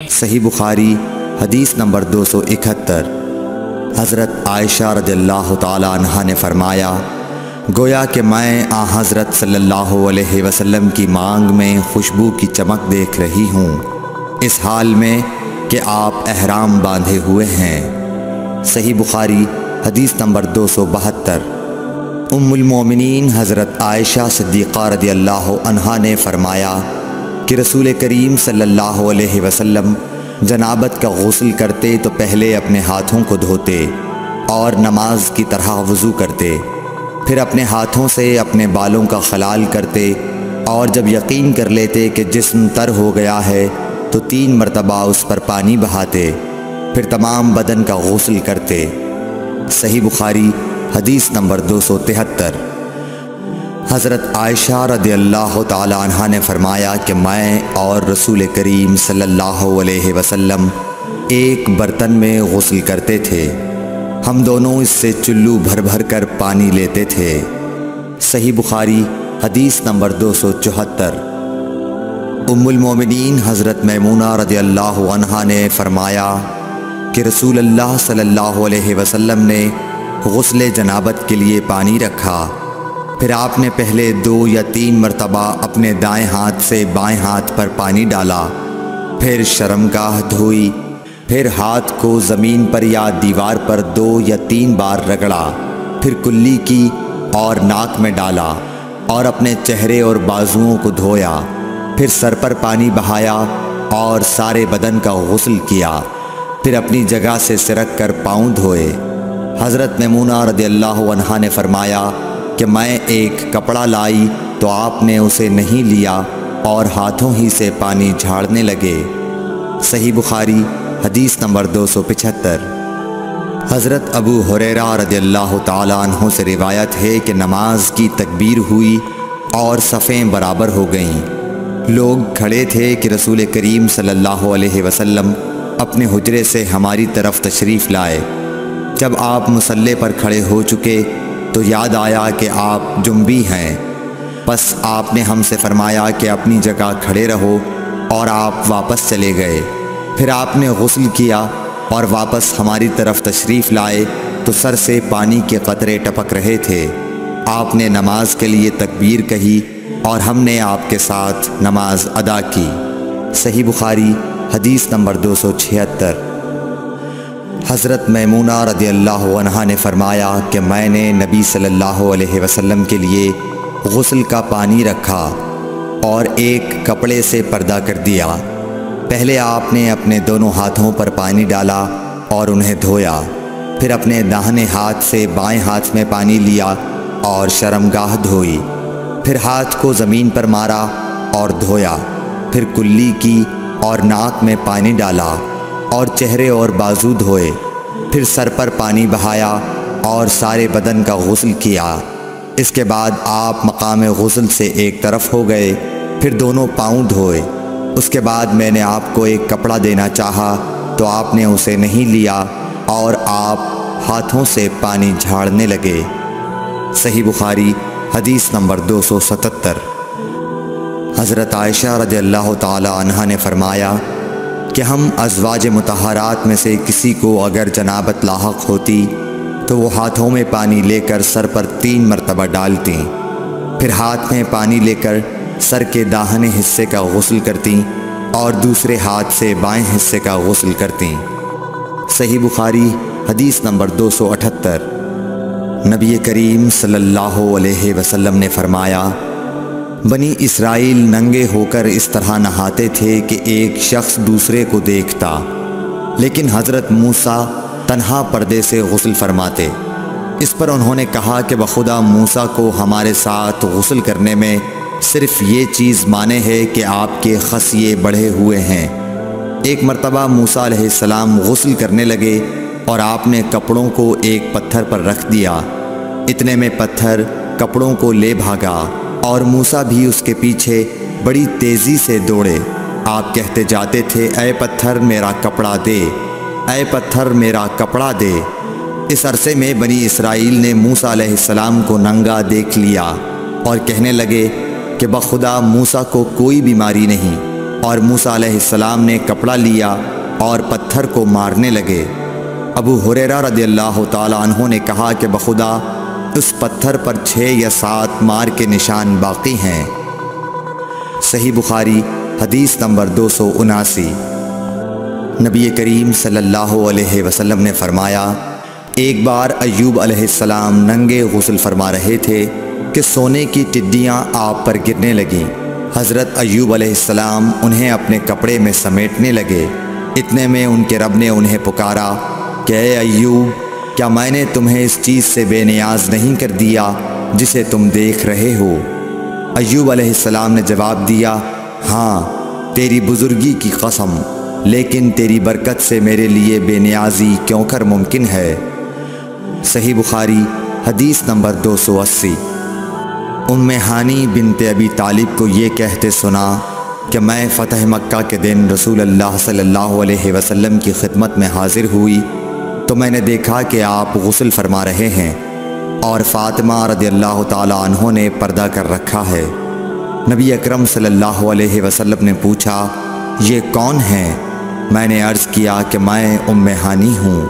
صحیح بخاری حدیث نمبر 271۔ حضرت عائشہ رضی اللہ تعالیٰ عنہا نے فرمایا، گویا کہ میں حضرت صلی اللہ علیہ وسلم کی مانگ میں خوشبو کی چمک دیکھ رہی ہوں، اس حال میں کہ آپ احرام باندھے ہوئے ہیں۔ صحیح بخاری حدیث نمبر 272۔ ام المومنین حضرت عائشہ صدیقہ رضی اللہ عنہا نے فرمایا کہ رسول کریم صلی اللہ علیہ وسلم جنابت کا غسل کرتے تو پہلے اپنے ہاتھوں کو دھوتے اور نماز کی طرح وضو کرتے، پھر اپنے ہاتھوں سے اپنے بالوں کا خلال کرتے، اور جب یقین کر لیتے کہ جسم تر ہو گیا ہے تو 3 مرتبہ اس پر پانی بہاتے، پھر تمام بدن کا غسل کرتے۔ صحیح بخاری حدیث نمبر 273۔ حضرت عائشہ رضی اللہ تعالی عنہا نے فرمایا کہ میں اور رسول کریم صلی اللہ علیہ وسلم ایک برتن میں غسل کرتے تھے، ہم دونوں اس سے چلو بھر بھر کر پانی لیتے تھے۔ صحیح بخاری حدیث نمبر 274۔ ام المومنین حضرت میمونہ رضی اللہ عنہا نے فرمایا کہ رسول اللہ صلی اللہ علیہ وسلم نے غسل جنابت کے لیے پانی رکھا، پھر آپ نے پہلے 2 یا 3 مرتبہ اپنے دائیں ہاتھ سے بائیں ہاتھ پر پانی ڈالا، پھر شرمگاہ دھوئی، پھر ہاتھ کو زمین پر یا دیوار پر 2 یا 3 بار رگڑا، پھر کلی کی اور ناک میں ڈالا اور اپنے چہرے اور بازوؤں کو دھویا، پھر سر پر پانی بہایا اور سارے بدن کا غسل کیا، پھر اپنی جگہ سے سرک کر پاؤں دھوئے۔ حضرت میمونہ رضی اللہ عنہا نے فرمایا کہ میں ایک کپڑا لائی تو آپ نے اسے نہیں لیا اور ہاتھوں ہی سے پانی جھاڑنے لگے۔ صحیح بخاری حدیث نمبر 275۔ حضرت ابو ہریرہ رضی اللہ تعالیٰ عنہ سے روایت ہے کہ نماز کی تکبیر ہوئی اور صفیں برابر ہو گئیں، لوگ کھڑے تھے کہ رسول کریم صلی اللہ علیہ وسلم اپنے حجرے سے ہماری طرف تشریف لائے۔ جب آپ مصلی پر کھڑے ہو چکے تو یاد آیا کہ آپ جنبی ہیں، بس آپ نے ہم سے فرمایا کہ اپنی جگہ کھڑے رہو، اور آپ واپس چلے گئے۔ پھر آپ نے غسل کیا اور واپس ہماری طرف تشریف لائے تو سر سے پانی کے قطرے ٹپک رہے تھے۔ آپ نے نماز کے لیے تکبیر کہی اور ہم نے آپ کے ساتھ نماز ادا کی۔ صحیح بخاری حدیث نمبر 276۔ حضرت میمونہ رضی اللہ عنہا نے فرمایا کہ میں نے نبی صلی اللہ علیہ وسلم کے لیے غسل کا پانی رکھا اور ایک کپڑے سے پردہ کر دیا، پہلے آپ نے اپنے دونوں ہاتھوں پر پانی ڈالا اور انہیں دھویا، پھر اپنے داہنے ہاتھ سے بائیں ہاتھ میں پانی لیا اور شرمگاہ دھوئی، پھر ہاتھ کو زمین پر مارا اور دھویا، پھر کلی کی اور ناک میں پانی ڈالا اور چہرے اور بازو دھوئے، پھر سر پر پانی بہایا اور سارے بدن کا غسل کیا۔ اس کے بعد آپ مقام غسل سے ایک طرف ہو گئے، پھر دونوں پاؤں دھوئے۔ اس کے بعد میں نے آپ کو ایک کپڑا دینا چاہا تو آپ نے اسے نہیں لیا اور آپ ہاتھوں سے پانی جھاڑنے لگے۔ صحیح بخاری حدیث نمبر 277۔ حضرت عائشہ رضی اللہ تعالی عنہا نے فرمایا کہ ہم ازواج مطہرات میں سے کسی کو اگر جنابت لاحق ہوتی تو وہ ہاتھوں میں پانی لے کر سر پر 3 مرتبہ ڈالتیں، پھر ہاتھ میں پانی لے کر سر کے داہنے حصے کا غسل کرتیں اور دوسرے ہاتھ سے بائیں حصے کا غسل کرتیں۔ صحیح بخاری حدیث نمبر 278۔ نبی کریم صلی اللہ علیہ وسلم نے فرمایا، بنی اسرائیل ننگے ہو کر اس طرح نہاتے تھے کہ ایک شخص دوسرے کو دیکھتا، لیکن حضرت موسیٰ تنہا پردے سے غسل فرماتے۔ اس پر انہوں نے کہا کہ بخدا موسیٰ کو ہمارے ساتھ غسل کرنے میں صرف یہ چیز مانے ہے کہ آپ کے خصیے بڑھے ہوئے ہیں۔ ایک مرتبہ موسیٰ علیہ السلام غسل کرنے لگے اور آپ نے کپڑوں کو ایک پتھر پر رکھ دیا، اتنے میں پتھر کپڑوں کو لے بھاگا اور موسیٰ بھی اس کے پیچھے بڑی تیزی سے دوڑے۔ آپ کہتے جاتے تھے، اے پتھر میرا کپڑا دے، اے پتھر میرا کپڑا دے۔ اس عرصے میں بنی اسرائیل نے موسیٰ علیہ السلام کو ننگا دیکھ لیا اور کہنے لگے کہ بخدا موسیٰ کو کوئی بیماری نہیں، اور موسیٰ علیہ السلام نے کپڑا لیا اور پتھر کو مارنے لگے۔ ابو ہریرہ رضی اللہ تعالیٰ عنہ نے کہا کہ بخدا اس پتھر پر 6 یا 7 مار کے نشان باقی ہیں۔ صحیح بخاری حدیث نمبر 279۔ نبی کریم صلی اللہ علیہ وسلم نے فرمایا، ایک بار ایوب علیہ السلام ننگے غسل فرما رہے تھے کہ سونے کی ٹڈیاں آپ پر گرنے لگیں۔ حضرت ایوب علیہ السلام انہیں اپنے کپڑے میں سمیٹنے لگے۔ اتنے میں ان کے رب نے انہیں پکارا کہ اے ایوب، کیا میں نے تمہیں اس چیز سے بے نیاز نہیں کر دیا جسے تم دیکھ رہے ہو؟ ایوب علیہ السلام نے جواب دیا، ہاں تیری بزرگی کی قسم، لیکن تیری برکت سے میرے لیے بے نیازی کیوں کر ممکن ہے۔ صحیح بخاری حدیث نمبر 280۔ ام ہانی بنت ابی طالب کو یہ کہتے سنا کہ میں فتح مکہ کے دن رسول اللہ صلی اللہ علیہ وسلم کی خدمت میں حاضر ہوئی تو میں نے دیکھا کہ آپ غسل فرما رہے ہیں اور فاطمہ رضی اللہ تعالیٰ عنہ نے پردہ کر رکھا ہے۔ نبی اکرم صلی اللہ علیہ وسلم نے پوچھا، یہ کون ہیں؟ میں نے عرض کیا کہ میں ام ہانی ہوں۔